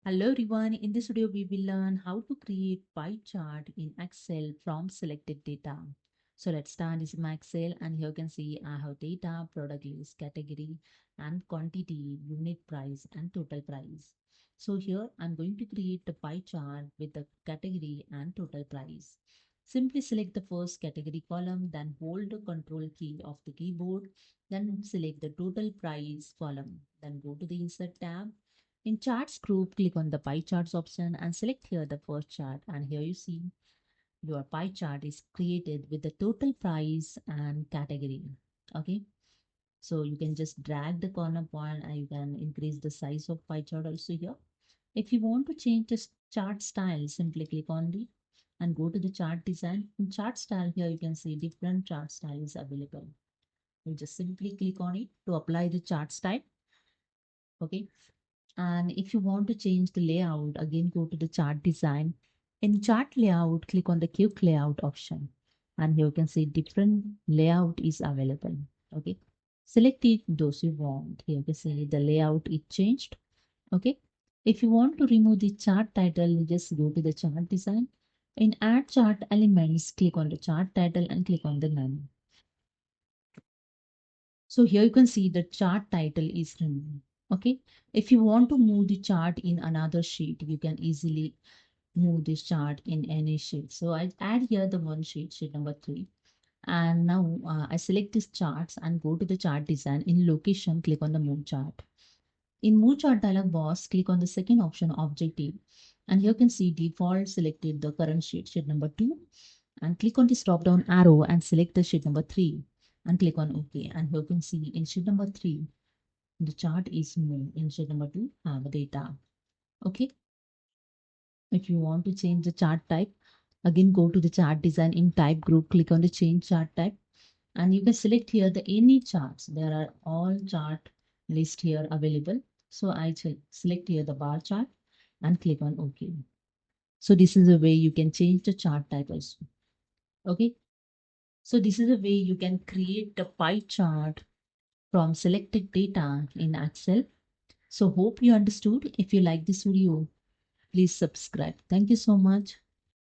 Hello everyone, in this video we will learn how to create pie chart in Excel from selected data. So let's start this in my Excel, and here you can see I have data, product list, category and quantity, unit price and total price. So here I'm going to create the pie chart with the category and total price. Simply select the first category column, then hold the control key of the keyboard, then select the total price column, then go to the insert tab. In charts group, click on the pie charts option and select here the first chart, and here you see your pie chart is created with the total price and category. Okay, so you can just drag the corner point and you can increase the size of pie chart also here. If you want to change the chart style, simply click on it and go to the chart design. In chart style, here you can see different chart style is available. You just simply click on it to apply the chart style. Okay, and if you want to change the layout, again go to the chart design. In chart layout, click on the quick layout option. And here you can see different layout is available. Okay. Select it those you want. Here you can see the layout is changed. Okay. If you want to remove the chart title, you just go to the chart design. In add chart elements, click on the chart title and click on the none. So here you can see the chart title is removed. Okay. If you want to move the chart in another sheet, you can easily move this chart in any sheet. So I add here the one sheet, sheet number 3. And now I select these charts and go to the chart design. In location, click on the move chart. In move chart dialog box, click on the second option, objective. And here you can see default selected the current sheet, sheet number 2. And click on this drop down arrow and select the sheet number 3 and click on OK. And here you can see in sheet number 3, the chart is moved. In sheet number 2, have data. Okay. If you want to change the chart type, again go to the chart design. In type group, click on the change chart type. And you can select here the any charts. There are all chart list here available. So I select here the bar chart and click on OK. So this is a way you can change the chart type also. Okay. So this is a way you can create the pie chart from selected data in Excel. So hope you understood. If you like this video, please subscribe. Thank you so much.